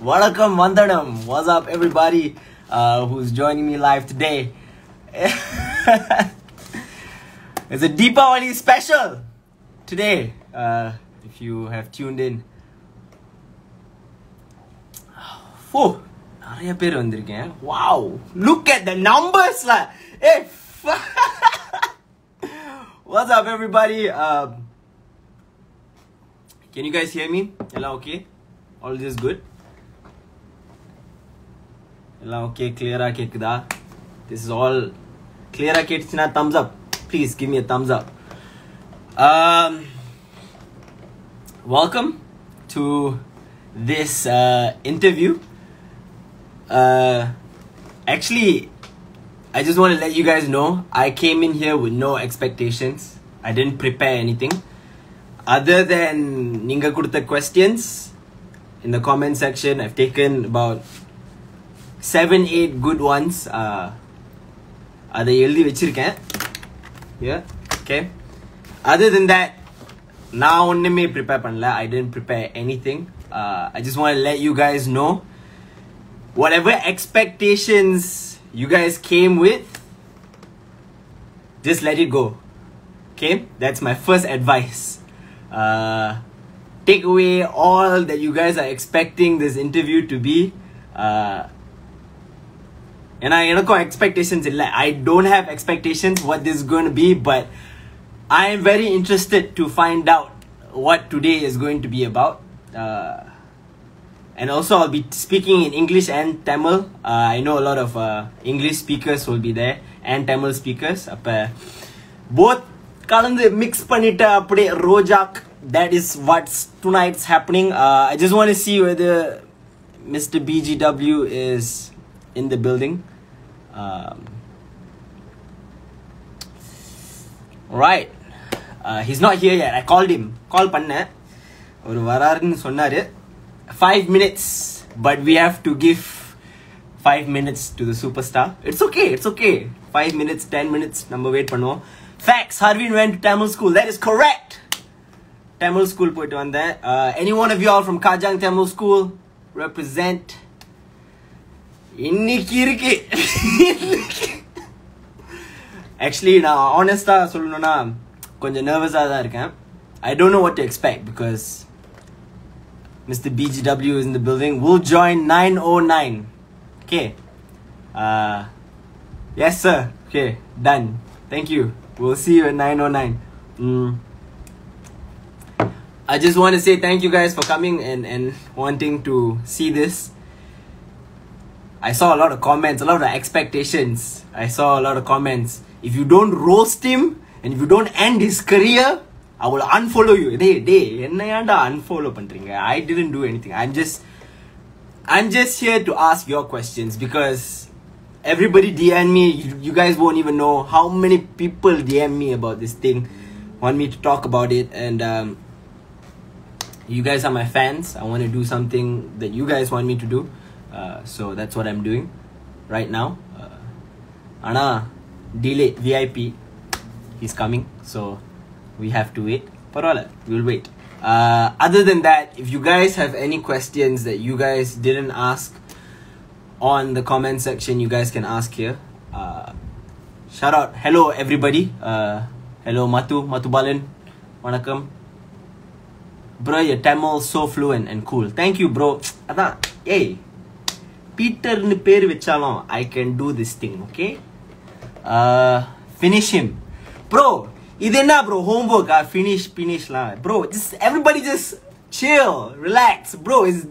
Welcome, Vandanam. What's up, everybody who's joining me live today? It's a Deepavali special today. If you have tuned in. Oh, நிறைய பேர் வந்திருக்கேன். Wow, look at the numbers lah. Hey, what's up, everybody? Can you guys hear me? Hello, okay? All this good? Hello, okay? Clear கேக்குதா? This is all clear கேட்டுச்சுனா thumbs up. Please give me a thumbs up. Welcome to this interview. Actually, I just want to let you guys know I came in here with no expectations. I didn't prepare anything other than ninga kudutha questions in the comment section. I've taken about 7-8 good ones. Adha eldi vechiruken. Yeah, okay. Other than that, na onnume prepare panla. I didn't prepare anything. I just want to let you guys know whatever expectations you guys came with, just let it go. Okay, that's my first advice. Take away all that you guys are expecting this interview to be. And I expectations illa. I don't have expectations what this is going to be, but I am very interested to find out what today is going to be about. And also I'll be speaking in English and Tamil. I know a lot of English speakers will be there and Tamil speakers. Both kalandu mix pannita apdi rojak. That is what's tonight's happening. I just want to see whether Mr. BGW is in the building. Right. He's not here yet. I called him. Call panna. Oru vararnu sonnaru. 5 minutes, but we have to give 5 minutes to the superstar. It's okay, it's okay. 5 minutes, 10 minutes, number wait pannuvom. Facts, Harvin went to Tamil school. That is correct. Tamil school poitu vanda. Any one of you all from Kajang Tamil school represent. Inniki irukku. Actually, na honesta solunona konja nervous ah da iruken. I don't know what to expect because Mr. BGW is in the building. We'll join 9:09. Okay. Yes, sir. Okay, done. Thank you. We'll see you at 9:09. I just want to say thank you guys for coming and wanting to see this. I saw a lot of comments, a lot of expectations. I saw a lot of comments. If you don't roast him and if you don't end his career, I will unfollow you. Hey, enna yanda unfollow pandringa? I didn't do anything. I'm just here to ask your questions because everybody DM me. You guys won't even know how many people DM me about this thing, want me to talk about it, and you guys are my fans. I want to do something that you guys want me to do, so that's what I'm doing right now. Ana delay VIP, he's coming, so we have to wait. Parala, we'll wait. Other than that, if you guys have any questions that you guys didn't ask on the comment section, you guys can ask here. Shout out, hello everybody. Hello Matu Balan. Vanakkam. Bro, your Tamil so fluent and cool. Thank you, bro. Adha, hey, Peter nu per vechalom I can do this thing, okay? Finish him. Bro, idenna bro, homework, finish la. Bro, just everybody just chill, relax. Bro, it's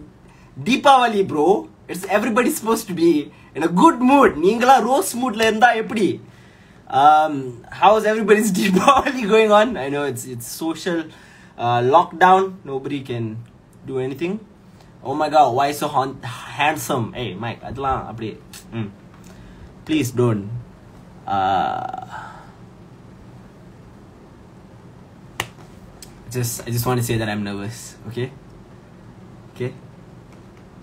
Deepavali, bro. It's everybody supposed to be in a good mood. Neengala rose mood la irundha eppadi? How's everybody's Deepavali going on? I know it's social lockdown. Nobody can do anything. Oh my god, why so handsome? Hey Mike, adla appadi. Please don't. I just want to say that I'm nervous. Okay.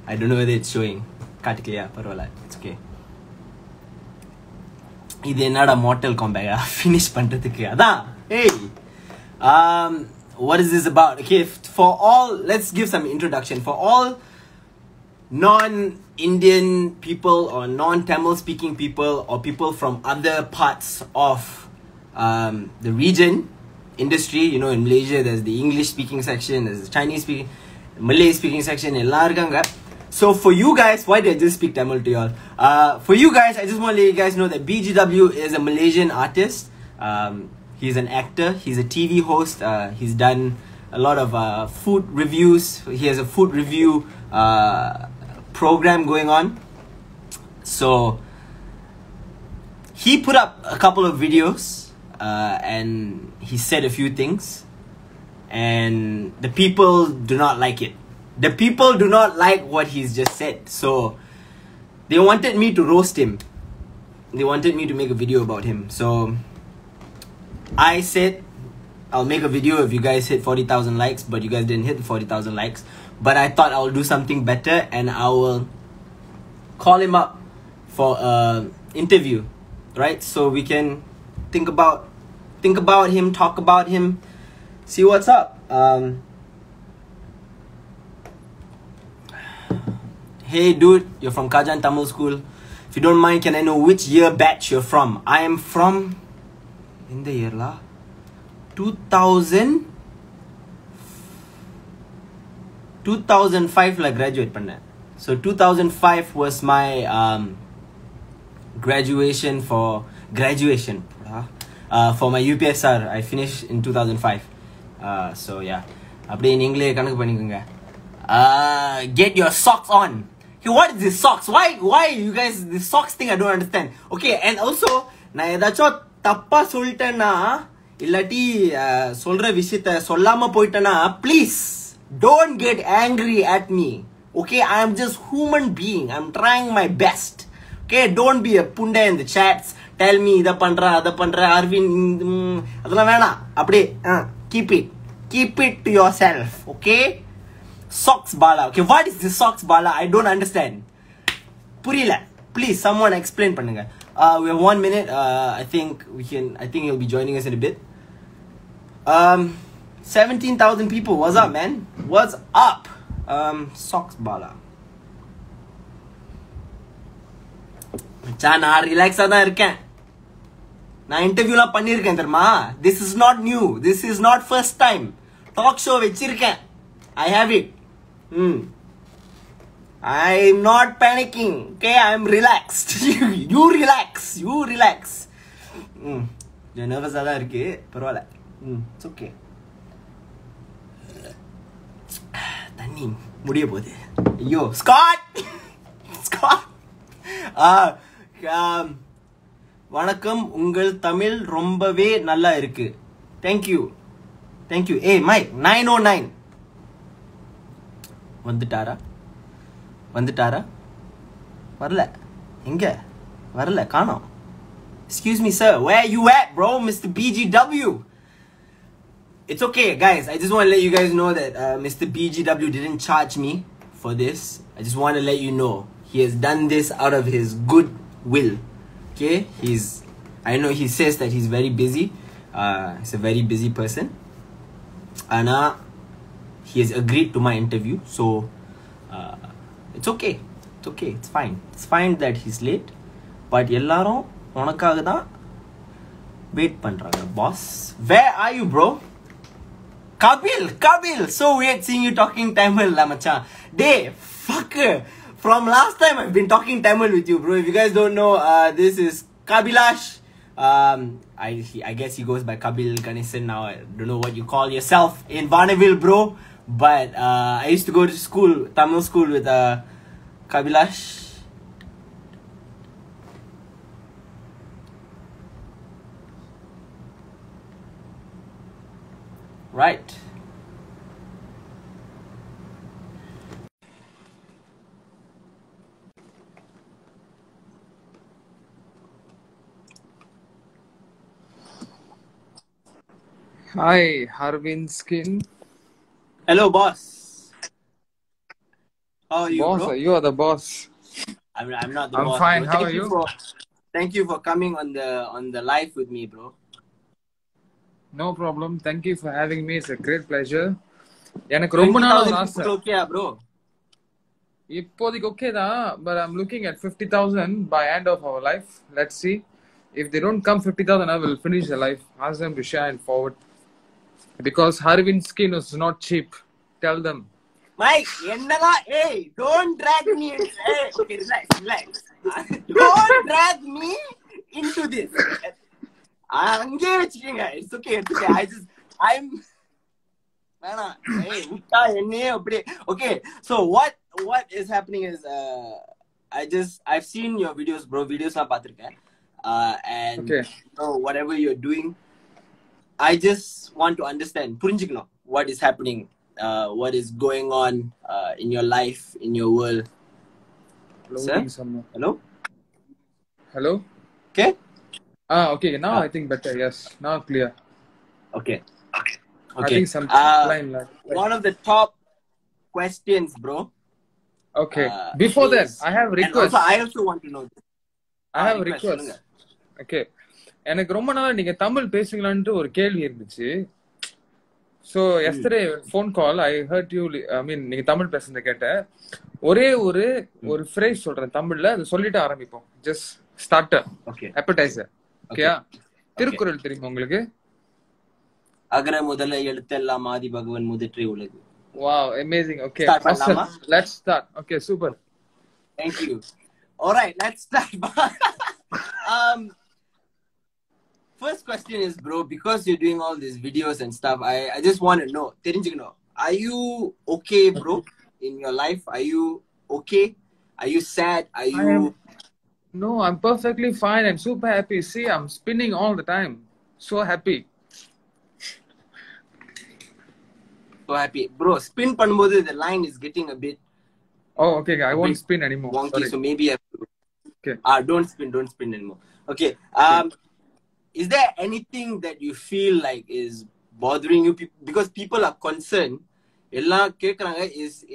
I don't know whether it's showing. Katikliya parvala. It's okay. இது என்னடா Mortal Kombat finish பண்றதுக்கு அதான். Hey, what is this about? Okay, for all, let's give some introduction. For all non-Indian people or non-Tamil speaking people or people from other parts of the region, industry, you know, in Malaysia, there's the English speaking section, there's the Chinese speaking, Malay speaking section, so for you guys, why did I just speak Tamil to y'all? For you guys, I just want to let you guys know that BGW is a Malaysian artist. He's an actor, he's a TV host, he's done a lot of food reviews. He has a food review program going on. So he put up a couple of videos and he said a few things, and the people do not like it. The people do not like what he's just said. So they wanted me to roast him. They wanted me to make a video about him. So I said I'll make a video if you guys hit 40,000 likes, but you guys didn't hit the 40,000 likes. But I thought I'll do something better, and I will call him up for an interview, right? So we can think about him, talk about him, see what's up. Hey dude, you're from Kajan Tamil School. If you don't mind, can I know which year batch you're from? I am from, in the year la, 2005 la graduate panna. So 2005 was my graduation for my UPSR. I finished in 2005. So yeah, அப்படியே நீங்களே கணக்கு பண்ணிக்கோங்க. Get your socks on. Hey, what is this socks? Why you guys, this socks thing I don't understand. Okay, and also நான் ஏதாச்சும் தப்பா சொல்லிட்டேன்னா இல்லாட்டி சொல்ற விஷயத்தை சொல்லாம போயிட்டேன்னா please don't get angry at me. Okay, I am just human being. I'm trying my best. Okay, don't be a punda in the chats. Tell me இத பண்றேன் அத பண்றேன் அரவிந்த் அதெல்லாம் வேணாம். அப்படியே keep it to yourself. Okay, socks bala. Okay, what is this socks bala? I don't understand. புரியல. Please someone explain பண்ணுங்க. We have 1 minute. I think he'll be joining us in a bit. 17,000 people. What's up, man? What's up? Socks bala. மச்சான் நான் ரிலாக்ஸா தான் இருக்கேன். நான் இன்டர்வியூலாம் பண்ணிருக்கேன் தெரியுமா? This is not new. This is not first time. Talk show வச்சிருக்கேன். I have it. I'm not panicking. Okay, I'm relaxed. You relax. நான் நர்வஸா தான் இருக்கு. பரவாயில்லை. It's okay. தண்ணி முடிய போகுது. ஐயோ ஸ்காட். வணக்கம், உங்கள் தமிழ் ரொம்பவே நல்லா இருக்கு. Thank you. Hey Mike 909 வந்துட்டாரா? வரல. எங்க? வரல, காணோம். Excuse me sir, where you at bro? Mr. BGW. It's okay guys, I just want to let you guys know that Mr. BGW didn't charge me for this. I just want to let you know he has done this out of his good will. Okay, I know he says that he's very busy. He's a very busy person, and he has agreed to my interview. So it's okay, it's fine that he's late, but எல்லாரும் உனக்காக தான் wait பண்றாங்க boss. Where are you bro? Kabil, so weird seeing you talking Tamil la machan. Dey, fucker. From last time I've been talking Tamil with you bro. If you guys don't know, this is Kabilash. I guess he goes by Kabil Ganesan now. I don't know what you call yourself in Varnaville bro. But I used to go to school, Tamil school with Kabilash. Right. Hi, Harvind Skin. Hello, boss. How are you, boss, bro? You are the boss. I'm not the boss. I'm fine. Bro. How are you? Thank you for coming on the live with me, bro. No problem. Thank you for having me. It's a great pleasure. எனக்கு ரொம்ப நாள் ஒரு ஆசை. 20,000 okay bro? இப்போதைக்கு okay தான், but I'm looking at 50,000 by end of our life. Let's see. If they don't come 50,000, I will finish the life. Ask them to share and forward. Because Harvin skin is not cheap. Tell them. Mike, hey, don't drag me in. Hey, okay, relax. Don't drag me into this. It's okay. I'm okay. So what is happening is I've seen your videos, bro. Videos na paathirken. And Okay. whatever you're doing, I just want to understand. Purinjikano what is happening, what is going on in your life, in your world. Loading someone. Hello? Okay? Okay. Now I think better. Yes. Now clear. Okay. I think some line like. One of the top questions, bro. Okay. Before that, I have request. I also want to know this. I have request. Okay. எனக்கு ரொம்ப நாளா நீங்க தமிழ் பேசுங்களான்ட்டு ஒரு கேள்வி இருந்துச்சு. So yesterday phone call I heard you, I mean நீங்க தமிழ் பேசுறத கேட்டேன். ஒரே ஒரு phrase சொல்றேன் தமிழ்ல, அது சொல்லிட்டு ஆரம்பிப்போம். Just starter. Okay. Appetizer. ஓகேயா? திருக்குறள் தெரியுமா உங்களுக்கு? அகர முதல எழுத்தெல்லாம் ஆதி பகவன் முதற்றே உலகு. Wow, amazing. Okay. Awesome. Let's start. Okay, super. Thank you. All right, let's start. First question is, bro, because you're doing all these videos and stuff, I just want to know, தெரிஞ்சுக்கணும், are you okay, bro, in your life? Are you okay? Are you sad? Are you... No, I'm perfectly fine and super happy. See, I'm spinning all the time. So happy. So happy. Bro, spin பண்ணும்போது the line is getting a bit... Oh, okay. I won't spin anymore. Wonky, sorry. so maybe I have to... Okay. Don't spin anymore. Okay. Is there anything that you feel like is bothering you? Because people are concerned. Ella kekranga,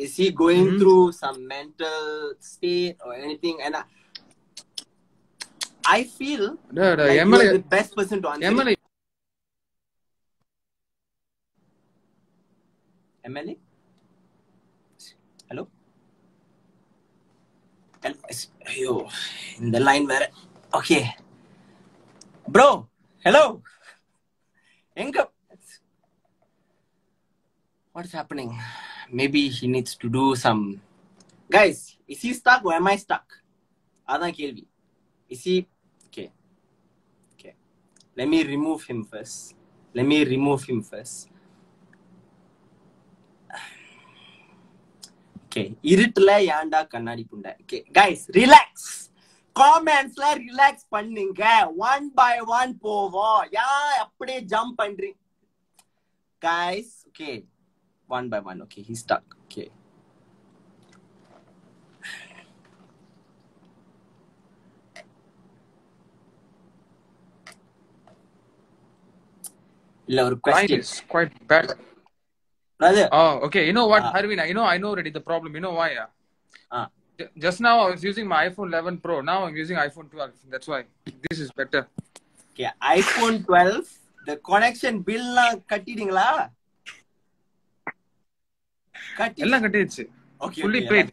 is he going through some mental state or anything? And I feel like you're the best person to answer. MLA? Hello? Yo, in the line where... Okay. Bro, hello. What's happening? Maybe he needs to do some... Guys, is he stuck or am I stuck? Adan kelvi. Is he... Okay. Let me remove him first. Okay. Irutla yanda kannadi punda. Okay. Guys, relax. Comments la relax பண்ணுங்க. One by one போவோம். அப்படியே jump பண்றீங்க. Guys, okay. One by one. Okay, he's stuck. Okay. இல்ல ஒரு question is quite bad. Brother. Oh, okay. You know what, Harvin? I know already the problem. You know why? Just now I was using my iPhone 11 Pro. Now I'm using iPhone 12. That's why. This is better. Okay, iPhone 12. The connection bill la கட்டிட்டீங்களா? எல்லாம் கட்டிடுச்சு. Okay. Fully paid.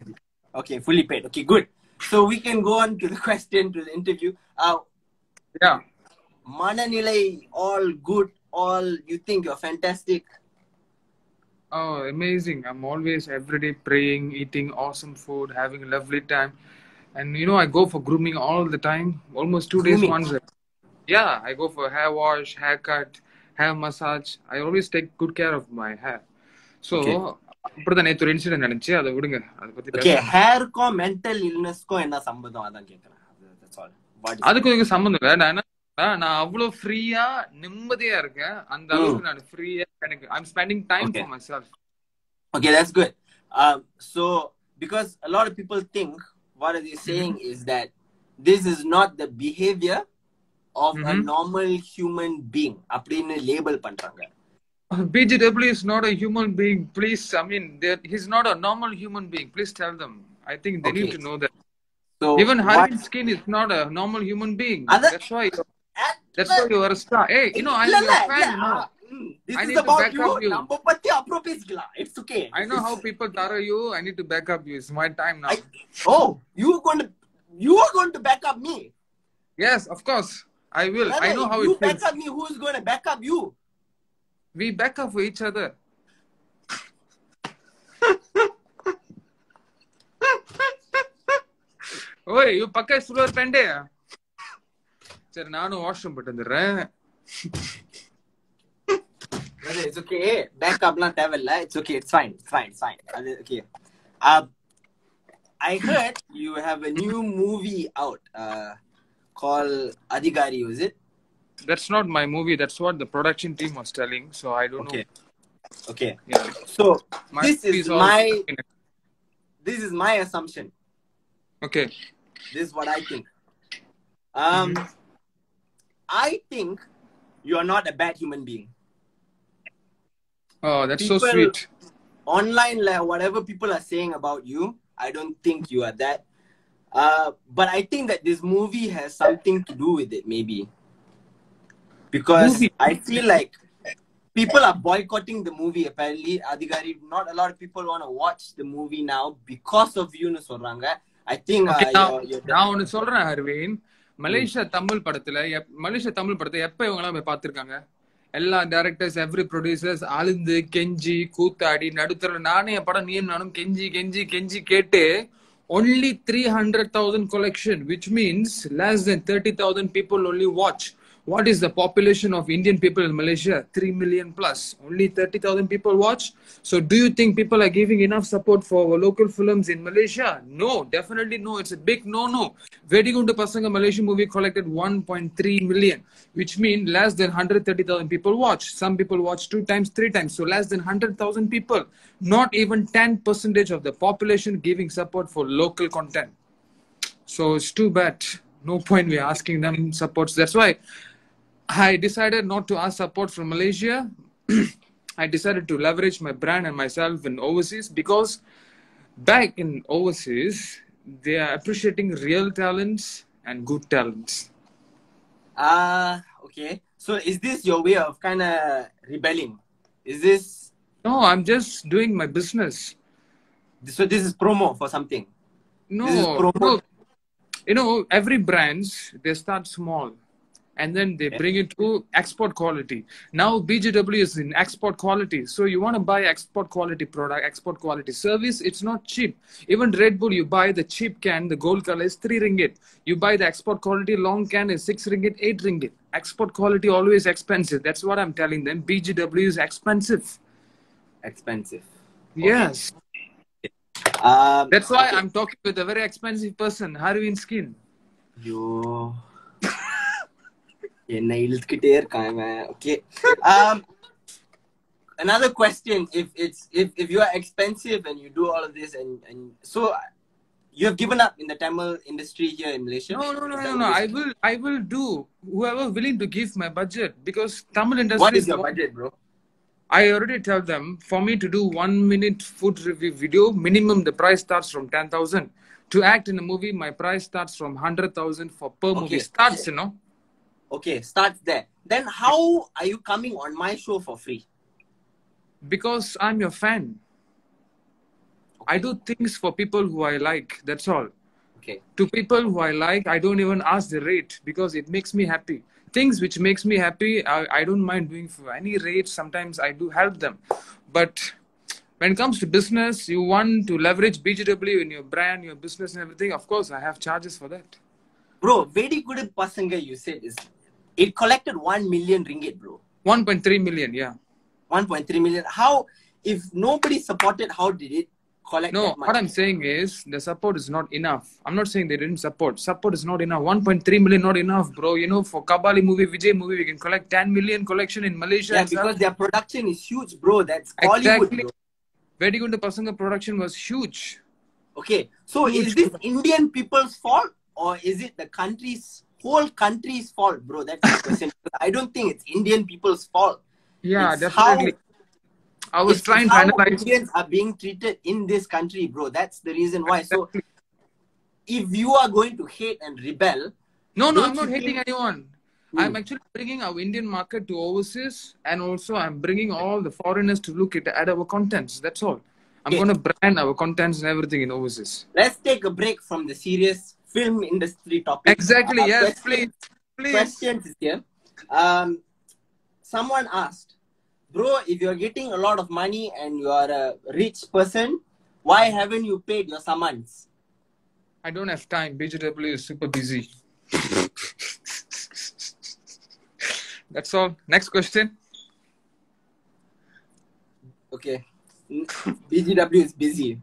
Okay, fully paid. Okay, good. So we can go on to the question, to the interview. Yeah. Mananilai, all good. All, you think you're fantastic. Oh, amazing. I'm always everyday praying, eating awesome food, having a lovely time. And you know, I go for grooming all the time. Almost 2 days once. Yeah, I go for hair wash, haircut, hair massage. I always take good care of my hair. So, அப்படிதான் நேத்து ஒரு incident நடந்துச்சு, அதை விடுங்க. அதை பத்தி Okay, hairக்கும் mental illnessக்கும் என்ன சம்பந்தம் அதான் கேக்குறேன். That's all. அதுக்கு இதுக்கு சம்பந்தம் இல்ல. நான் அவ்வளவு ஃப்ரீயா நிம்மதியா இருக்கேன். அந்த அளவுக்கு நான் ஃப்ரீயா எனக்கு I'm spending time for myself. Okay, that's good. So because a lot of people think what are they saying is that this is not the behavior of a normal human being. அப்படினு label பண்றாங்க. BGW is not a human being. Please, I mean, he's not a normal human being. Please tell them. I think they need to know that. So even Harvin Skin is not a normal human being. That's why you are a star. Hey, you know, I'm a fan. This I is need to about back you. up you. Number patti apro pesikala. It's okay. I know how people thorough you. I need to back up you. It's my time now. You are going to back up me. Yes, of course. I will. Brother, I know how if you it feels. back up me, who is going to back up you? We back up for each other. Oi, you pakka slower pende. Sir, nanu washroom pottundren. Brother, it's okay. Back up la tevilla. It's okay. It's fine. It's fine. Okay. I heard you have a new movie out called Adhigari, is it? That's not my movie. That's what the production team was telling. So I don't know. Okay. Yeah. So My this movie is all- my assumption. Okay. This is what I think. I think you are not a bad human being. Oh, that's so People- sweet. Online, like, whatever people are saying about you, I don't think you are that. But I think that this movie has something to do with it, maybe. Because Movie? I feel like people are boycotting the movie, apparently. Adhigari, not a lot of people want to watch the movie now because of you, Soranga. I think Okay, you're நான் ஒன்னு சொல்றேன் Aravind. Malaysia Tamil படத்துல எப்ப இவங்க எல்லாம் போய் பார்த்திருக்காங்க? எல்லா டைரக்டர்ஸ், எவ்ரி ப்ரொடியூசர்ஸ் அழுந்து கெஞ்சி கூத்தாடி நடுத்தர நானே என் படம் நீயும் நானும் கெஞ்சி கெஞ்சி கெஞ்சி கேட்டு only 300,000 collection, which means less than 30,000 people only watch. What is the population of Indian people in Malaysia? 3 million plus. Only 30,000 people watch. So do you think people are giving enough support for local films in Malaysia? No, definitely no. It's a big no-no. Vedigundu Pasanga Malaysian movie collected 1.3 million, which means less than 130,000 people watch. Some people watch 2 times, 3 times. So less than 100,000 people. Not even 10% of the population giving support for local content. So it's too bad. No point we asking them supports. That's why I decided not to ask support from Malaysia. I decided to leverage my brand and myself in overseas, because back in overseas, they are appreciating real talents and good talents. Okay. So is this your way of kind of rebelling? Is this... No, I'm just doing my business. So this is promo for something? This is promo. No. You know, every brands, they start small and then they bring it to export quality. Now BGW is in export quality. So you want to buy export quality product, export quality service, it's not cheap. Even Red Bull, you buy the cheap can, the gold color is 3 ringgit. You buy the export quality long can is 6 ringgit, 8 ringgit. Export quality always expensive. That's what I'm telling them. BGW is expensive. Expensive. Yes. That's why I'm talking with a very expensive person, Harvin Skin. Yo. Okay. Another question: if you are expensive and you do all of this, and so you have given up in the Tamil industry here in Malaysia? No. I will do whoever willing to give my budget, because Tamil industry. What is your budget, bro? I already tell them, for me to do 1 minute food review video, minimum the price starts from 10,000. To act in a movie, my price starts from 100,000 for per movie. Starts, you know. Okay, starts there. Then how are you coming on my show for free? Because I'm your fan. I do things for people who I like. That's all. Okay. To people who I like, I don't even ask the rate, because it makes me happy. Things which makes me happy, I don't mind doing for any rate. Sometimes I do help them. But when it comes to business, you want to leverage BGW in your brand, your business and everything. Of course, I have charges for that. Bro, very good pasanga you said is, it collected 1 million ringgit, bro. 1.3 million, yeah. 1.3 million. How, if nobody supported, how did it collect No, that much? what I'm saying is the support is not enough. I'm not saying they didn't support. Support is not enough. 1.3 million not enough, bro. You know, for Kabali movie, Vijay movie, we can collect 10 million collection in Malaysia. Yeah, because their production is huge, bro. That's Hollywood, Exactly. bro. Vedigundu Pasanga production was huge. Okay, so is this Indian people's fault, or is it the whole country's fault, bro? That's the question. I don't think it's Indian people's fault. Yeah, It's definitely. I was trying to how analyze. Indians are being treated in this country, bro. That's the reason why. So, if you are going to hate and rebel, No, don't I'm not you hating think- anyone. I'm actually bringing our Indian market to overseas, and also I'm bringing all the foreigners to look at our contents. That's all. I'm Okay. going to brand our contents and everything in overseas. Let's take a break from the serious film industry topic. Exactly. Yes, please. Questions is here. Someone asked, bro, if you're getting a lot of money and you are a rich person, why haven't you paid your summons? I don't have time. BGW is super busy. That's all. Next question. Okay. BGW is busy.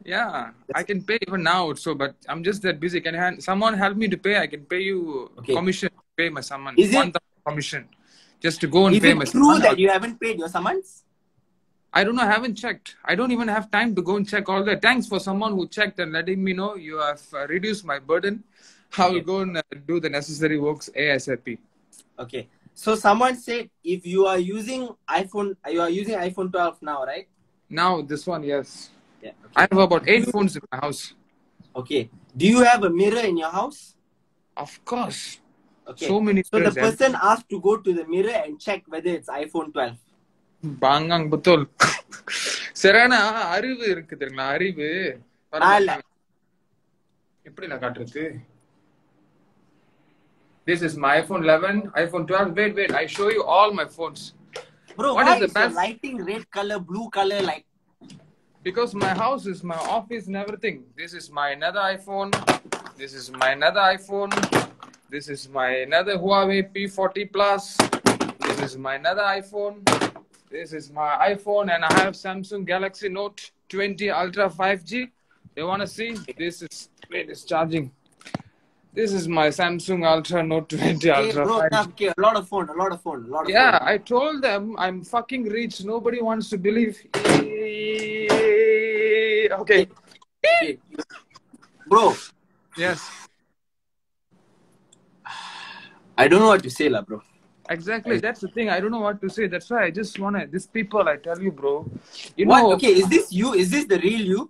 Yeah, I can pay even now also, but I'm just that busy. Can someone help me to pay? I can pay you commission, pay my summons. Is it 1,000 commission just to go and is pay it my true summons. that you haven't paid your summons? I don't know. I haven't checked. I don't even have time to go and check all that. Thanks for someone who checked and letting me know you have reduced my burden. I will go and do the necessary works ASAP. Okay. So someone said if you are using iPhone 12 now, right? Now this one, yes. Yeah. Okay. I have about 8 phones in my house. Okay. Do you have a mirror in your house? Of course. Okay. So many. So the person asked to go to the mirror and check whether it's iPhone 12. Bangang betul. Serana அறிவு இருக்கு தெரியுமா அறிவு எப்படி நான் காட்டுறது This is my iPhone 11, iPhone 12. Wait, I show you all my phones. Bro, why is the lighting red color, blue color like? Because my house is my office and everything. This is my another iPhone. This is my another iPhone. This is my another Huawei P40 Plus. This is my another iPhone. This is my iPhone, and I have Samsung Galaxy Note 20 Ultra 5G. You want to see? This is, wait, it's charging. This is my Samsung Ultra Note 20 Ultra 5G. Okay, a lot of phone. Yeah, I told them I'm fucking rich. Nobody wants to believe. Okay. Bro. Yes. I don't know what to say, lah, bro. Exactly. That's the thing. I don't know what to say. That's why I just want to... These people, I tell you, bro. You what? know... Okay, is this you? Is this the real you?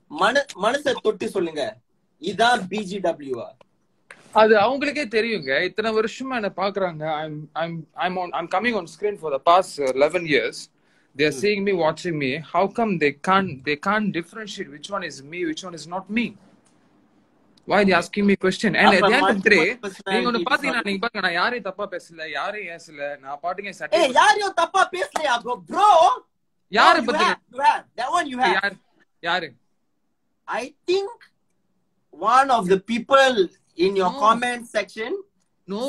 Manasa தொட்டு சொல்லுங்க. இதான் BGW. அது அவங்களுக்கே தெரியுங்க. இத்தனை வருஷமா என்ன பாக்குறாங்க. I'm coming on screen for the past 11 years. They are seeing me, watching me. How come they can't differentiate which one is me, which one is not me? Why are they asking me question? And at the end of the day, நீங்க ஒன்னு பாத்தீங்கன்னா நீங்க பாருங்க நான் யாரையும் தப்பா பேசல, யாரையும் ஏசல, நான் பாட்டுங்க சட்டை. ஏய் யாரையும் தப்பா பேசலையா bro? யாரை பத்தி? That one you have. யாரு? I think one of the people in your comment section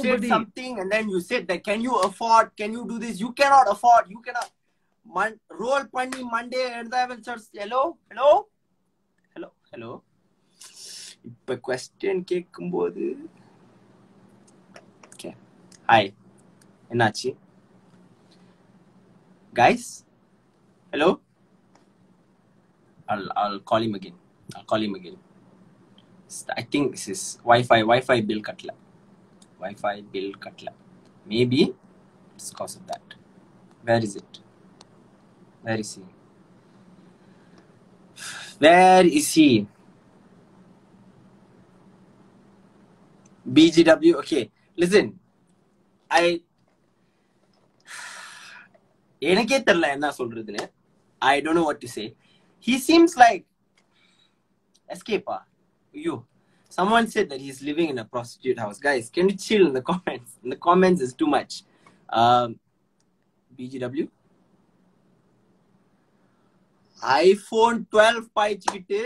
said something, and then you said that can you afford, can you do this? You cannot afford, you cannot. Roll panni Monday and hello. இப்ப question கேக்கும்போது okay hi என்னாச்சு guys hello I'll call him again I think this is Wi-Fi bill katla maybe it's because of that. Where is he BGW. Okay, listen. எனக்கே தெரியல என்ன சொல்றதுன்னு. I don't know what to say. He seems like escape. Someone said that he's living in a prostitute house. Guys, can you chill in the comments? In the comments is too much. BGW. iPhone 12 பாய்ச்சிக்கிட்டு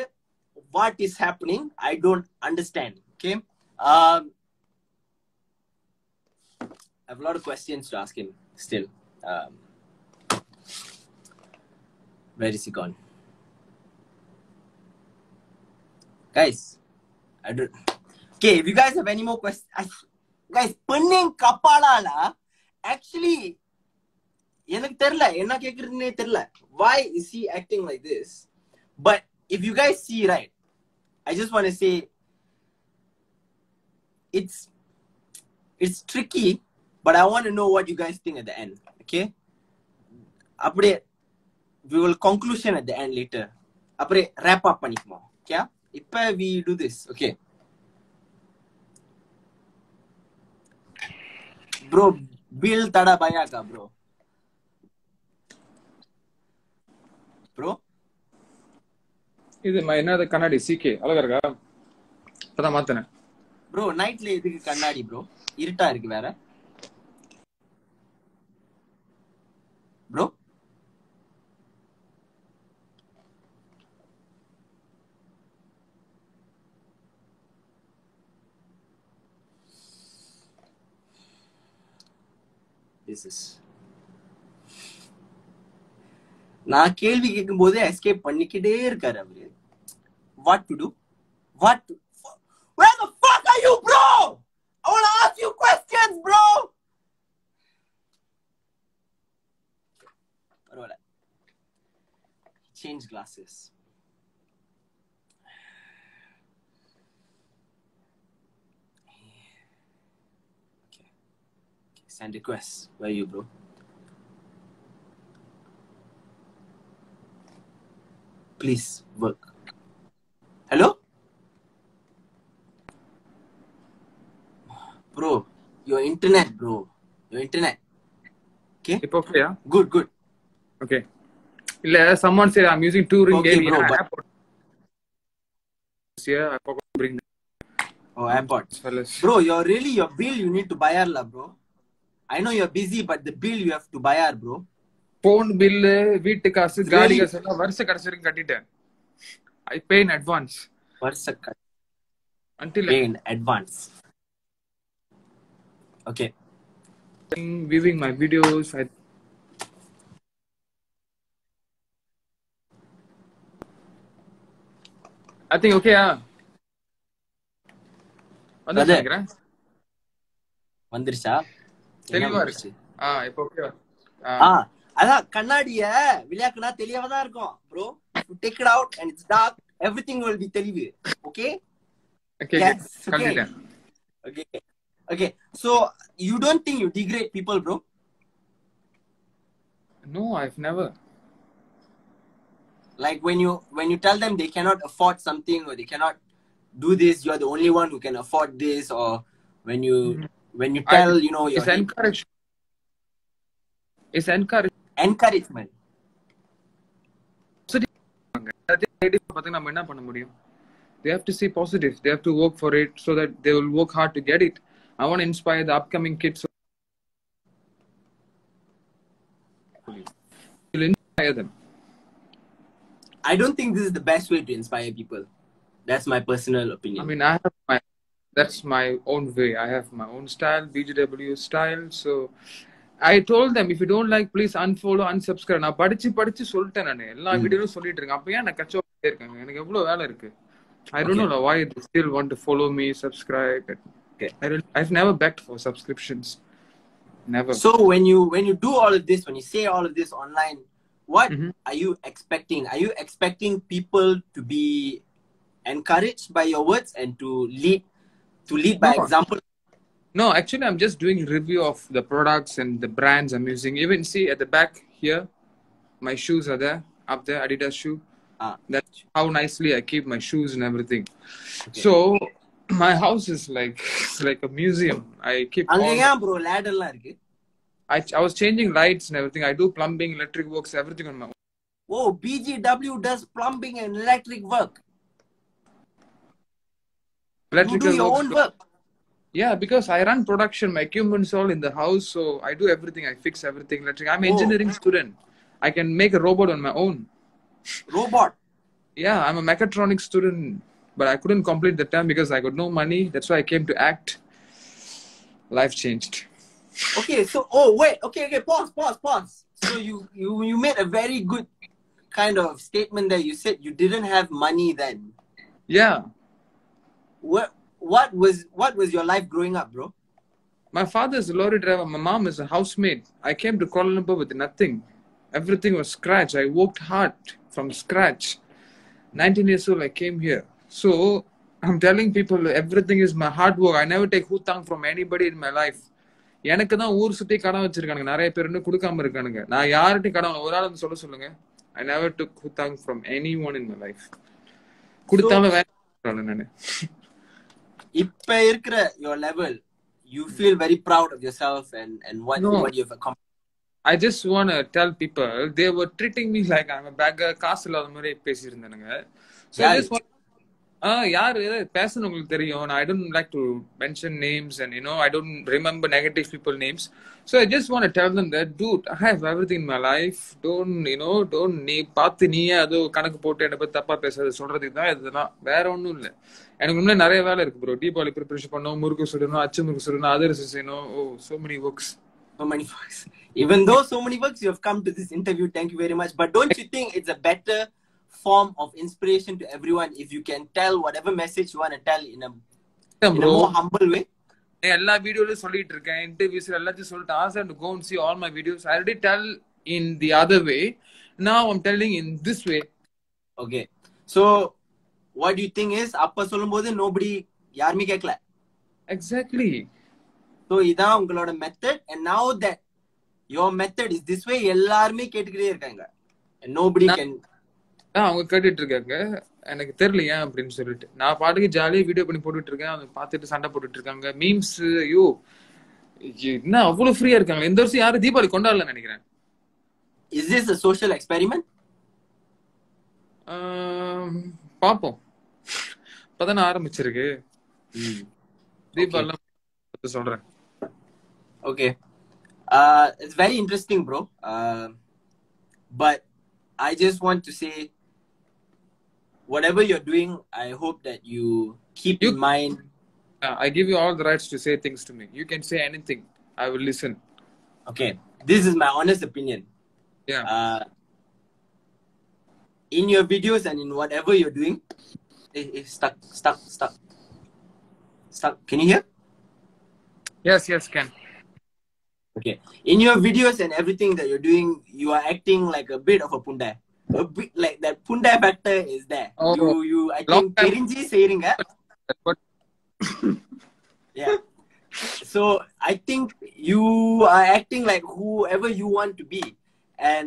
what is happening? I don't understand. Okay. I have a lot of questions to ask him still. Where is he gone? Guys, I don't... Okay, if you guys have any more questions... Guys, penning kapalala actually... எனக்கு தெரியல என்ன கேக்குறதுனே தெரியல. Why is he acting like this? But if you guys see, right, I just want to say it's tricky, but I want to know what you guys think at the end. Okay, அப்படியே we will conclusion at the end later. அப்படியே wrap up பண்ணிக்குவோம். Okay, இப்ப we do this. Okay, Bro, bill tada bayaka, bro. Bro? இது என்னது கண்ணாடி சிகே அழகா இருக்கா? அதான் மாத்தனேன். Bro, nightல எதுக்கு கண்ணாடி bro? இருட்டா இருக்கு வேற. Bro? This is நான் கேள்வி கேட்கும் போதே எஸ்கேப் பண்ணிக்கிட்டே இருக்காரு அவரு. What to do? What to... Where the fuck are you, bro? I want to ask you questions, bro. பரவாயில்ல. Change glasses. Okay. Send request. Where are you, bro? Please work. Hello? Bro, your internet, bro. Your internet. Okay? இப்போ ஓகேயா? Good, good. Okay. இல்ல someone said I'm using two ring Okay, bro, but... Yeah, I forgot to bring Oh, AirPods. fellas. Bro, your bill you need to buy la, bro. I know you're busy, but the bill you have to buy, bro. Phone bill, வீட்டு காசு, காடி காசு எல்லாம் வருஷ கடைசி வரைக்கும் கட்டிட்டேன். I pay in advance. Until pay in advance. Okay. Viewing my videos, I think okay. வந்துருச்சா? தெளிவா இருக்கு. இப்போ ஓகேவா? அதான் கண்ணாடிய விளையாக்குனா தெளிவா தான் இருக்கும் bro. You take it out and it's dark, everything will be தெளிவு. Okay? Okay. Yes. Okay. Okay. Okay. So you don't think you degrade people, bro? No, I've never. Like when you tell them they cannot afford something or they cannot do this, you're the only one who can afford this, or when you tell it's encouragement. It's encouragement. So நம்ம என்ன பண்ண முடியும்? They have to see positive. They have to work for it so that they will work hard to get it. I want to inspire the upcoming kids. You'll inspire them. I don't think this is the best way to inspire people. That's my personal opinion. I mean, that's my own way. I have my own style, BGW style. So I told them, if you don't like, please unfollow, unsubscribe. நான் படிச்சு சொல்லிட்டேன் நானு. எல்லா வீடியோலும் சொல்லிட்டு இருக்கேன். அப்ப ஏன் நான் கச்ச பண்ணிட்டே இருக்காங்க? எனக்கு எவ்வளவு வேலை இருக்கு. I don't know why they still want to follow me, subscribe. Okay. I've never begged for subscriptions. Never. So when you do all of this, when you say all of this online, what are you expecting? Are you expecting people to be encouraged by your words and to lead by example? No, actually, I'm just doing review of the products and the brands I'm using. Even see at the back here, my shoes are there, up there, Adidas shoe. That's how nicely I keep my shoes and everything. Okay. So my house is like a museum. I keep bro ladder la irukku. I was changing lights and everything. I do plumbing, electric works, everything on my own. Oh, BGW does plumbing and electric work. Electrical you do your own work. Yeah, because I run production. My equipment's all in the house, so I do everything. I fix everything electric. I'm an engineering student. I can make a robot on my own. Robot? Yeah, I'm a mechatronics student, but I couldn't complete the term because I got no money. That's why I came to ACT. Life changed. Okay, so okay, pause. So you made a very good kind of statement there. You said you didn't have money then. Yeah. What was your life growing up, bro? My father is a lorry driver. My mom is a housemaid. I came to Kuala Lumpur with nothing. Everything was scratch. I worked hard from scratch. 19 years old, I came here. So I'm telling people everything is my hard work. I never take hutang from anybody in my life. எனக்கு தான் ஊர் சுத்தி கடன் வச்சிருக்கானுங்க நிறைய பேர் இன்னும் கொடுக்காம இருக்கானுங்க. நான் யார்கிட்டயும் கடன் ஒரு ஆள் வந்து சொல்லுங்க. I never took hutang from anyone in my life. கொடுத்தாலும் வேண்டாம் நானு. இப்ப இருக்கிற your level, you feel very proud of yourself and No, what you've accomplished. I just want to tell people they were treating me like I'm a beggar, காசு இல்லாத மாதிரி பேசியிருந்தானுங்க. So I Yari. just want யாரு பேசணும் உங்களுக்கு தெரியும். I don't like to mention names and I don't remember negative people names. So I just want to tell them that dude, I have everything in my life. Don't நீ பார்த்து நீயே அது கணக்கு போட்டு என்ன பத்தி தப்பா பேசுறது சொல்றதுக்கு தான் இதுதான், வேற ஒன்றும் இல்லை. எனக்கு முன்னாடி நிறைய வேலை இருக்கு ப்ரோ. தீபாவளி ப்ரிப்பரேஷன் பண்ணணும், முறுக்கு சுடணும், அச்சு முறுக்கு சுடணும், அதிரசம் செய்யணும். ஓ, so many works. So many works. Even though so many works, you have come to this interview. Thank you very much. But don't you think it's a better form of inspiration to everyone if you can tell whatever message you want to tell in a more humble way? எல்லா வீடியோலயும் சொல்லிட்டு இருக்கேன், இன்டர்வியூஸ்ல எல்லாத்தையும் சொல்லிட்டு ஆசை to go and see all my videos. I already tell in the other way. Now I'm telling in this way. Okay. So what do you think is அப்ப சொல்லும்போது nobody யாருமே கேட்கல. Exactly. So இதான் உங்களோட method, and now that your method is this way, எல்லாருமே கேட்டுக்கிட்டே இருக்காங்க. And nobody can. அவங்க கேட்டுட்டு இருக்காங்க, எனக்கு தெரியல ஏன் அப்படின்னு சொல்லிட்டு. நான் பாட்டுக்கு ஜாலியா வீடியோ பண்ணி போட்டுட்டு இருக்கேன், அவங்க பார்த்துட்டு சண்டை போட்டுட்டு இருக்காங்க. மீம்ஸ், ஐயோ என்ன அவ்வளவு ஃப்ரீயா இருக்காங்க. இந்த வருஷம் யாரும் தீபாவளி கொண்டாடலன்னு நினைக்கிறேன். Is this a social experiment? பாப்போம், இப்பதானே ஆரம்பிச்சிருக்கு. தீபாவளி சொல்றேன். Okay. It's very interesting, bro. But I just want to say, whatever you're doing, I hope that you keep in mind. I give you all the rights to say things to me. You can say anything. I will listen. Okay. This is my honest opinion. Yeah. In your videos and in whatever you're doing, stuck. Can you hear? Yes, can. Okay. In your videos and everything that you're doing, you are acting like a bit of a pundai. A bit like that pundai factor is there. Oh, I think Terinji saying that. Yeah. So I think you are acting like whoever you want to be. And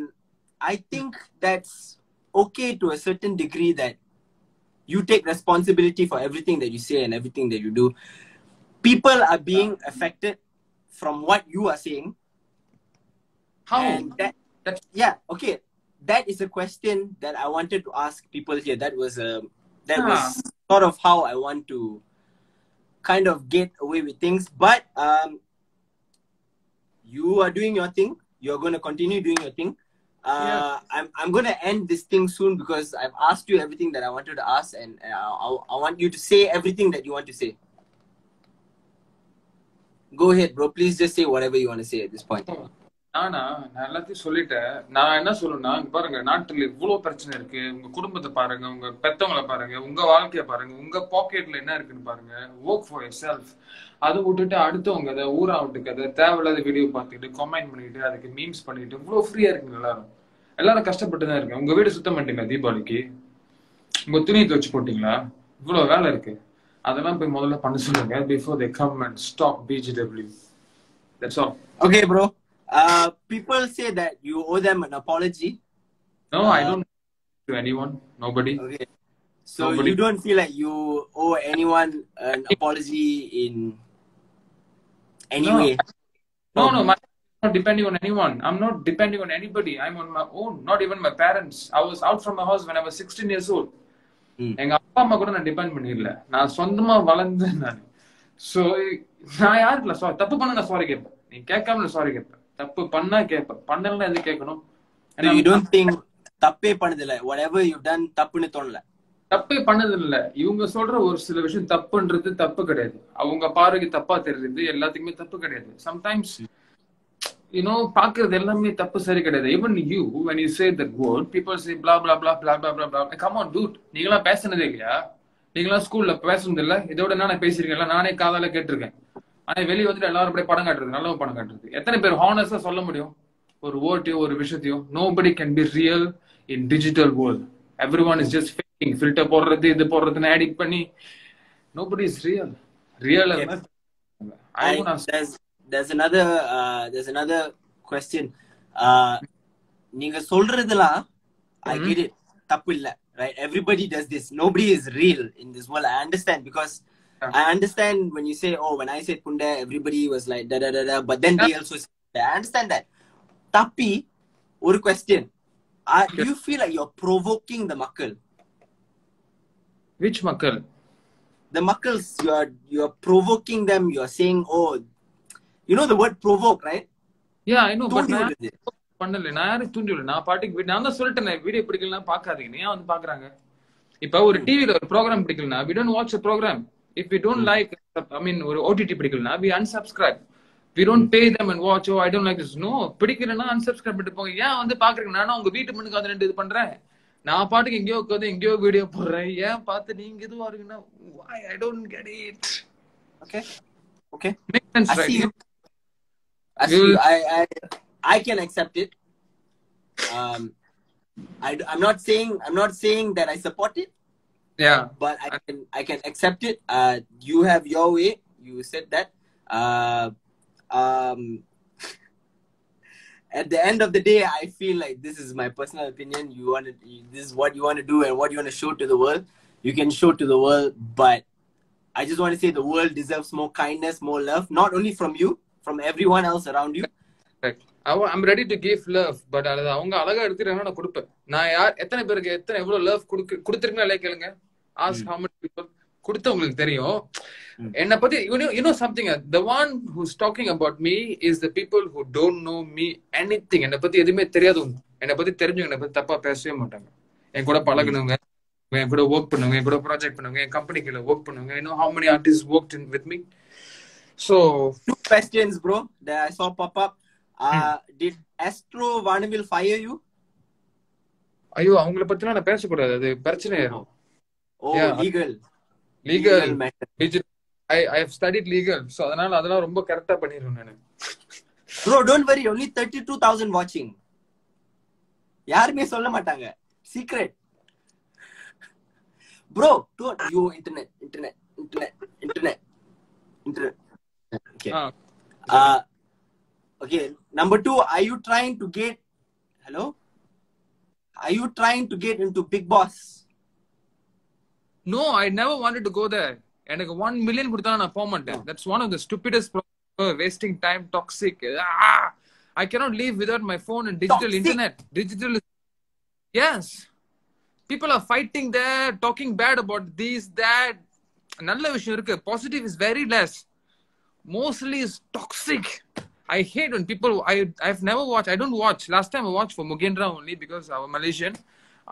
I think that's okay to a certain degree, that you take responsibility for everything that you say and everything that you do. People are being affected from what you are saying. How? And yeah, okay. That is a question that I wanted to ask people here. That was sort of how I want to kind of get away with things. But you are doing your thing. You're going to continue doing your thing. I'm going to end this thing soon because I've asked you everything that I wanted to ask, and I want you to say everything that you want to say. Go ahead, bro. Please just say whatever you want to say at this point. நான் எல்லாத்தையும் சொல்லிட்டேன். நான் என்ன சொல்லணும்னா, பாருங்க, நாட்டுல இவ்வளவு பிரச்சனை இருக்கு. உங்க குடும்பத்தை பாருங்க, உங்க பெத்தவங்களை பாருங்க, உங்க வாழ்க்கைய பாருங்க, உங்க பாக்கெட்ல என்ன இருக்குன்னு பாருங்க. Work for your self. அதை விட்டுட்டு அடுத்தவங்க அதை ஊரா விட்டுக்கு அதை தேவையில்லாத வீடியோ பார்த்துக்கிட்டு கமெண்ட் பண்ணிட்டு அதுக்கு மீம்ஸ் பண்ணிட்டு இவ்வளவு ஃப்ரீயா இருக்குங்க. எல்லாரும் கஷ்டப்பட்டு தான் இருக்கு. உங்க வீடு சுத்தம் பண்ணிட்டீங்களா தீபாவளிக்கு? உங்க துணியை துவச்சு போட்டீங்களா? இவ்வளவு வேலை இருக்கு. அதெல்லாம் போய் முதல்ல பண்ண சொல்லுங்க before they come and stop BGW. That's all. Okay, bro. People say that you owe them an apology. No, I don't to anyone. Nobody. Okay. So nobody. You don't feel like you owe anyone an apology in any way? No. I'm not depending on anyone. I'm not depending on anybody. I'm on my own. Not even my parents. I was out from my house when I was 16 years old. எங்க அப்பா அம்மா கூட நான் depend பண்ணிடல. நான் சொந்தமா வளர்ந்தேன் நான். So நான் யாருக்குல தப்பு பண்ண நான் சாரி கேட்பேன். நீ கேட்காம சாரி கேட்பேன். தப்பு பண்ணா கேட்பேன், பண்ணலன்னா எது கேட்கணும்? You don't think தப்பே பண்ணதில்ல, whatever you've done தப்புன்னு தோணல? தப்பே பண்ணதில்ல. இவங்க சொல்ற ஒரு சில விஷயம் தப்புன்றது தப்பு கிடையாது. அவங்க பார்வைக்கு தப்பா தெரியுது, எல்லாத்துக்குமே தப்பு கிடையாது. சம்டைம்ஸ் பாக்குறது எல்லாமே தப்பு சரி கிடையாது. Even you, when you say that word, people say blah blah blah blah blah blah blah. Come on dude, நீங்களா பேசுனதே இல்லையா? நீங்களா ஸ்கூல்ல பேசுனது இல்ல? இதோட என்ன பேசிருக்கீங்களா? நானே காதால கேட்டிருக்கேன். ஆனா வெளியே வந்துட்டு எல்லாரும் அப்படியே படம் காட்டுறது, நல்ல படம் காட்டுறது. எத்தனை பேர் ஹானஸ்டா சொல்ல முடியும் ஒரு வேர்ட்டையோ ஒரு விஷயத்தையோ? Nobody can be real in digital world. Everyone is just faking. Filter போடுறது, இது போடுறதுன்னு எடிட் பண்ணி. Nobody is real. There's another question. நீங்க சொல்றதெல்லாம் I get it. தப்பு இல்ல, right? Everybody does this. Nobody is real in this world. I understand because I understand when you say, oh, when I said Punda, everybody was like da da da da, but then they also said that. I understand that. Tapi, one question. Do you feel like you're provoking the makkal? Which makkal? The makkals, you're provoking them. You're saying, oh, you know the word provoke, right? Yeah, I know, but Don't do it. பண்ணல. நான் யாரும் தூண்டில. நான் பாட்டுக்கு நான் தான் சொல்லிட்டேன், video பிடிக்கலாம் பார்க்காதீங்க. ஏன் வந்து பாக்குறாங்க? இப்ப ஒரு டிவில ஒரு ப்ரோக்ராம் பிடிக்கலனா we don't watch a program. If we don't like, I mean, ஒரு OTT பிடிக்கலனா we unsubscribe. We don't pay them and watch. Oh, I don't like this. No, பிடிக்கலனா unsubscribe பண்ணிட்டு போங்க. ஏன் வந்து பாக்குறீங்க? நானும் உங்க வீட்டு முன்னுக்கு வந்து ரெண்டு இது பண்றேன். நான் பாட்டுக்கு எங்கேயோ உட்காந்து எங்கேயோ வீடியோ போடுறேன். ஏன் பார்த்து நீங்க இதுவா இருக்குன்னா why? I don't get it. Okay. Makes sense, I right? see you. I can accept it. I'm not saying that I support it. Yeah. But I can accept it. You have your way. You said that. At the end of the day, I feel like this is my personal opinion. This is what you want to do and what you want to show to the world. You can show to the world, but I just want to say the world deserves more kindness, more love, not only from you, from everyone else around you. Right. I'm ready to give love, but அது அவங்க அழகா எடுத்துறாங்கன்னா நான் கொடுப்பேன். நான் எத்தனை பேருக்கு எவ்வளவு love கொடுத்திருக்கேன்னு like கேளுங்க. Ask how many people கொடுத்த உங்களுக்கு தெரியும். என்ன பத்தி you know something, the one who's talking about me is the people who don't know me anything. என்ன பத்தி எதுவுமே தெரியாதவங்க. என்ன பத்தி தெரிஞ்சவங்க என்ன பத்தி தப்பா பேசவே மாட்டாங்க. என் கூட பழகுனவங்க, என் கூட ஒர்க் பண்ணுவாங்க, என் கூட ப்ராஜெக்ட் பண்ணுவாங்க, என் கம்பெனிக்குள்ள ஒர்க் பண்ணுவாங்க. I know how many artists worked with me. So 2 questions, bro, that I saw pop up. Did Astro Vanavil fire you? ஐயோ, அவங்கள பத்திலாம் நான் பேசக்கூடாது, அது பிரச்சனை ஆயிரும். Oh, yeah. legal matter. I have studied legal, so அதனால அதெல்லாம் ரொம்ப கரெக்ட்டா பண்ணிருவேன் நானு. Bro, don't worry, only 32,000 watching. யாருமே சொல்ல மாட்டாங்க. Secret. Bro, don't you internet. Okay. Okay, number 2, are you trying to get into Big Boss? No, I never wanted to go there. எனக்கு 1 million கொடுத்தா நான் போக மாட்டேன். That's one of the stupidest wasting time, toxic. I cannot live without my phone and digital internet. Digital is... Yes. People are fighting there, talking bad about this, that. நல்ல விஷயம் இருக்கு. Positive is very less. Mostly is toxic. I hate when people... I've never watched... I don't watch. Last time I watched for Mugendra only because I'm Malaysian.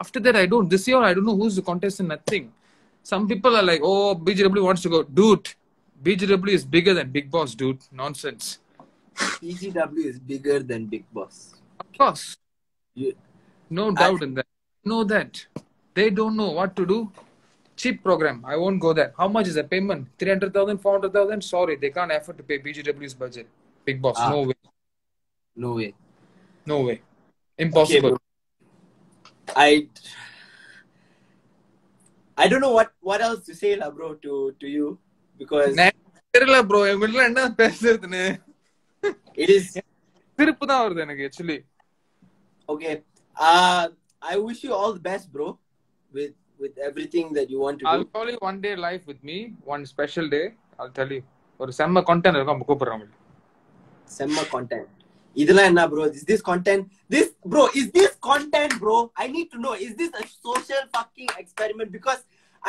After that, I don't. This year, I don't know who's the contestant, nothing. Some people are like, oh, BGW wants to go. Dude, BGW is bigger than Big Boss, dude. Nonsense. BGW is bigger than Big Boss. Of course. No doubt in that. Know that. They don't know what to do. Cheap program. I won't go there. How much is the payment? 300,000, 400,000? Sorry, they can't afford to pay BGW's budget. Big Boss, no way. No way. Impossible. Okay, I don't know what else to say, lah, bro, to you, because bro, enna pesradhunu it is திருப்பு தான் வருது எனக்கு actually. Okay, I wish you all the best, bro, with everything that you want to do. I'll call you one day live with me, one special day. I'll tell you ஒரு செம்ம content இருக்கும், நம்ம கூப்பிடுறோம் உங்களுக்கு. செம்ம content. இதெல்லாம் என்ன bro? Is this content? Is this content, bro? I need to know. Is this a social fucking experiment? Because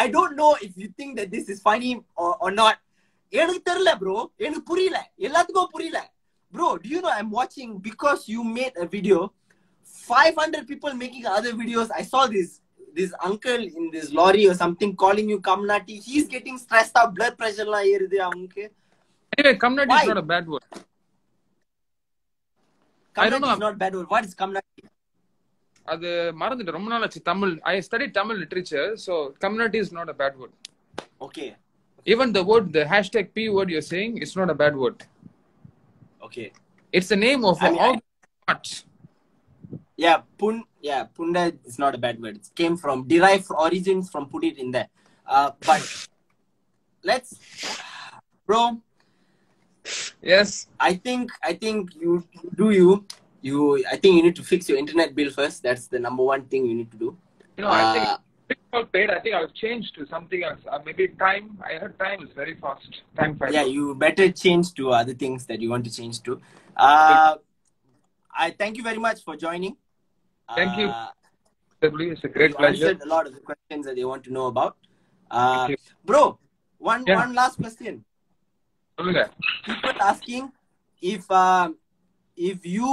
I don't know if you think that this is funny or not. எனக்கு தெரியல bro. எனக்கு புரியல. எல்லாத்துக்கும் புரியல. Bro, do you know I'm watching because you made a video. 500 people making other videos. I saw this uncle in this lorry or something calling you Kamnati. He's getting stressed out. Blood pressure la ஏறுது அவனுக்கு. Anyway, Kamnati is not a bad word. I don't know. It's not bad word. What is Kamnati? அது மறந்துட்டேன், ரொம்ப நாள் ஆச்சு. Tamil, I studied Tamil literature, so Kamnati is not a bad word. Okay. Even the word, the hashtag P word you're saying, it's not a bad word. Okay. It's the name of all parts. Yeah, Punda is not a bad word. It came from derived origins from put it in there. But let's, bro. Yes. I think you do you. I think you need to fix your internet bill first. That's the number one thing you need to do. You know, I think it's all paid. I think I'll change to something else. Maybe time. I heard time is very fast. Time Yeah, fighter. you better change to other things that you want to change to. I thank you very much for joining. Thank you. Uh, It's a you great pleasure. answered a lot of the questions that they want to know about. Thank you. Bro, one Yeah. last question. சொல்லுங்க. People asking if you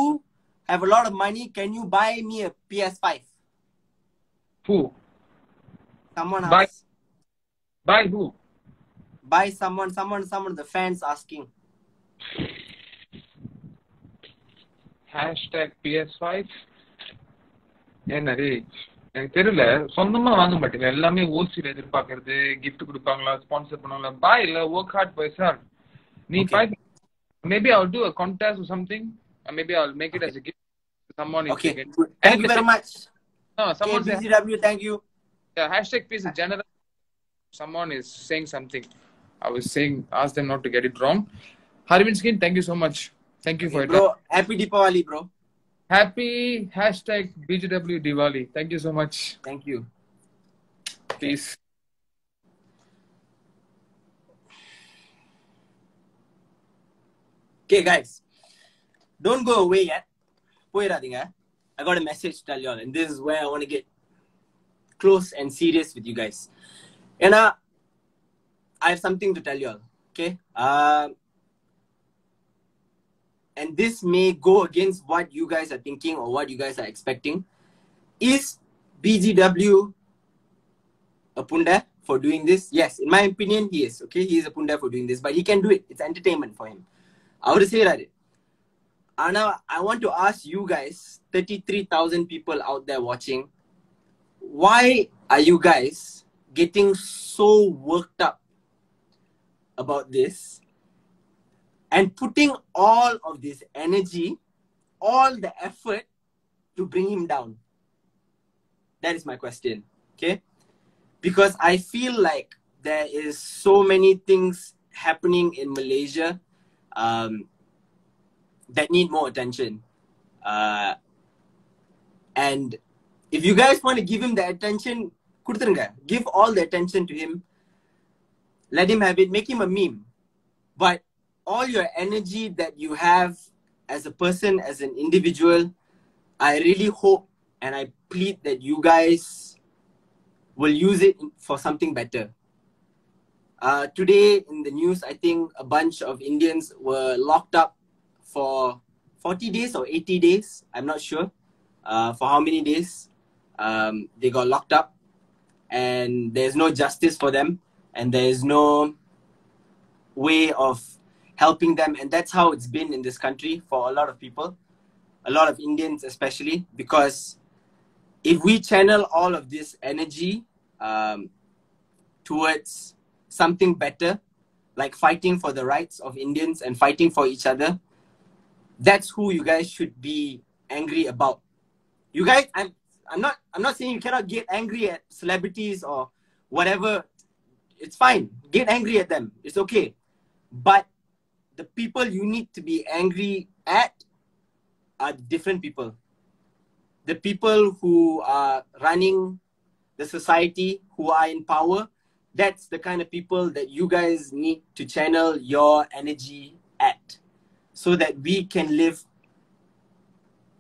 have a lot of money, can you buy me a PS5? Who? Someone Buy. else. By who? By someone of the fans asking. Hashtag PS5. என்னது எனக்கு தெரியல. சொந்தமா வாங்க மாட்டீங்க. எல்லாமே ஓசில எதிர்பார்க்கறது, gift கொடுப்பாங்களா, ஸ்பான்சர் பண்ணுவாங்களா? Buy இல்ல, work hard for yourself. Okay. Maybe I'll do a contest or something. Or maybe I'll make it as a gift to someone. Okay. Thank you very much. No, someone okay, say, BGW, thank you. yeah, hashtag peace is general. Someone is saying something. I was saying, ask them not to get it wrong. Harvind Skin, thank you so much. Thank you for your bro. time. Happy Deepavali, bro. Happy hashtag BGW Diwali. Thank you so much. Thank you. Peace. Okay, guys. Don't go away yet. I got a message to tell y'all, and this is where I want to get close and serious with you guys. And I have something to tell y'all. Okay. And this may go against what you guys are thinking or what you guys are expecting. Is BGW a punda for doing this? Yes, in my opinion, he is. Okay, he is a punda for doing this, but he can do it. It's entertainment for him. I would say that. Now, I want to ask you guys, 33,000 people out there watching, why are you guys getting so worked up about this and putting all of this energy, all the effort to bring him down? That is my question, okay? Because I feel like there is so many things happening in Malaysia that need more attention. And if you guys want to give him the attention, give all the attention to him. Let him have it. Make him a meme. But all your energy that you have as a person, as an individual, I really hope and I plead that you guys will use it for something better. Today in the news, I think a bunch of Indians were locked up for 40 days or 80 days. I'm not sure for how many days they got locked up, and there's no justice for them, and there's no way of helping them. And that's how it's been in this country for a lot of people, a lot of Indians especially, because if we channel all of this energy towards something better, like fighting for the rights of Indians and fighting for each other, that's who you guys should be angry about. You guys, I'm not saying you cannot get angry at celebrities or whatever. It's fine. Get angry at them. It's okay. But the people you need to be angry at are different people. The people who are running the society, who are in power, that's the kind of people that you guys need to channel your energy at, so that we can live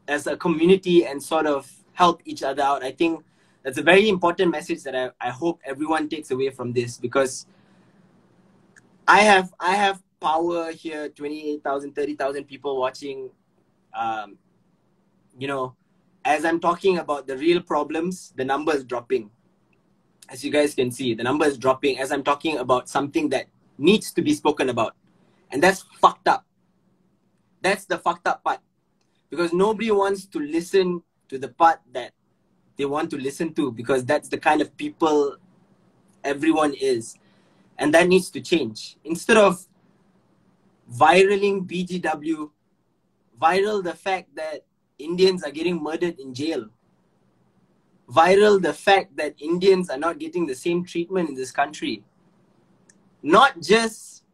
as a community and sort of help each other out. I think that's a very important message that I hope everyone takes away from this, because I have power here, 28,000, 30,000 people watching. You know, as I'm talking about the real problems, the number is dropping. As you guys can see, the number is dropping as I'm talking about something that needs to be spoken about. And that's fucked up. That's the fucked up part. Because nobody wants to listen to the part that they want to listen to, because that's the kind of people everyone is. And that needs to change. Instead of viraling BGW, viral the fact that Indians are getting murdered in jail. Viral the fact that Indians are not getting the same treatment in this country. Not just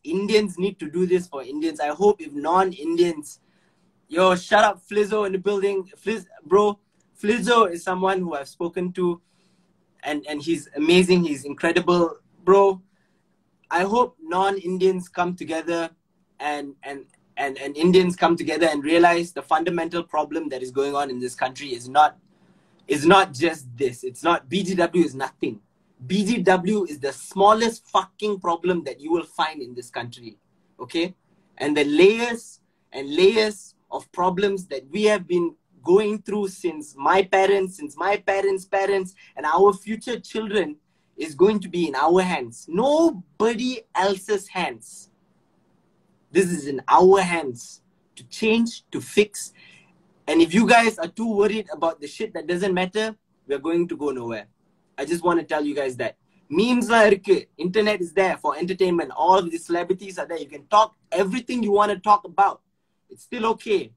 Indians need to do this for Indians. I hope if non-Indians, yo, shut up, Flizzo in the building. Bro, Flizzo is someone who I've spoken to, and he's amazing. He's incredible, bro. I hope non-Indians come together and Indians come together and realize the fundamental problem that is going on in this country is not just this. It's not, BGW is nothing. BGW is the smallest fucking problem that you will find in this country. Okay? And the layers and layers of problems that we have been going through since my parents' parents, and our future children is going to be in our hands. Nobody else's hands. This is in our hands to change, to fix. And if you guys are too worried about the shit that doesn't matter, we're going to go nowhere. I just want to tell you guys that. Memes la irukku. Internet is there for entertainment. All of the celebrities are there. You can talk everything you want to talk about. It's still okay.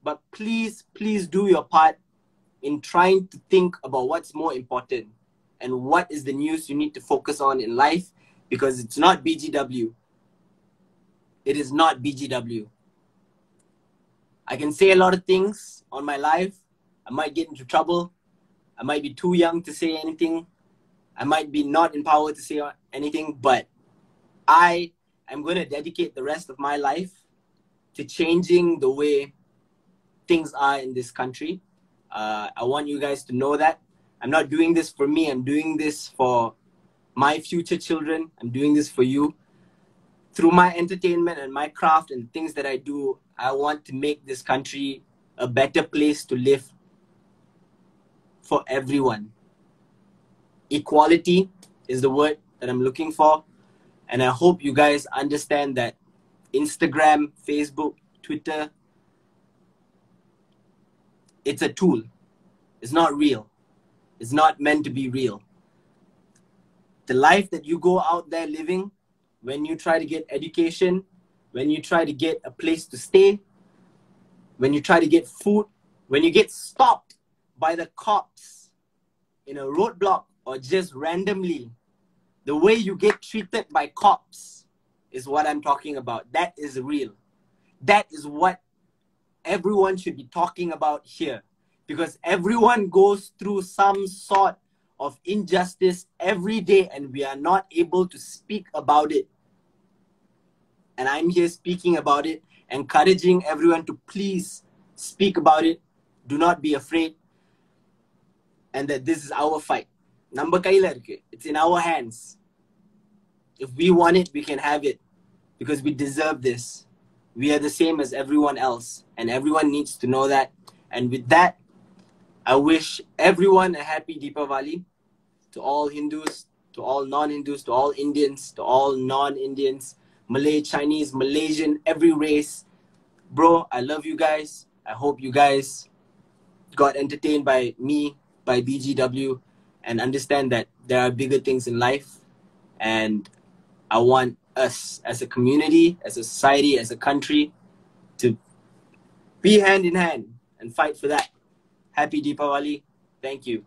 But please, please do your part in trying to think about what's more important and what is the news you need to focus on in life, because it's not BGW. It is not BGW. I can say a lot of things on my life. I might get into trouble. I might be too young to say anything. I might be not empowered to say anything, but I am going to dedicate the rest of my life to changing the way things are in this country. I want you guys to know that. I'm not doing this for me. I'm doing this for my future children. I'm doing this for you. Through my entertainment and my craft and things that I do, I want to make this country a better place to live for everyone. Equality is the word that I'm looking for. And I hope you guys understand that Instagram, Facebook, Twitter, it's a tool. It's not real. It's not meant to be real. The life that you go out there living, when you try to get education, when you try to get a place to stay, when you try to get food, when you get stopped by the cops in a roadblock or just randomly, the way you get treated by cops is what I'm talking about. That is real. That is what everyone should be talking about here, because everyone goes through some sort of injustice every day and we are not able to speak about it. And I'm here speaking about it, encouraging everyone to please speak about it. Do not be afraid. And that this is our fight. Namba kaila irukku. It's in our hands. If we want it, we can have it. Because we deserve this. We are the same as everyone else. And everyone needs to know that. And with that, I wish everyone a happy Deepavali. To all Hindus, to all non-Hindus, to all Indians, to all non-Indians, Malay, Chinese, Malaysian, every race. Bro, I love you guys. I hope you guys got entertained by me, by BGW, and understand that there are bigger things in life. And I want us as a community, as a society, as a country to be hand in hand and fight for that. Happy Deepavali. Thank you.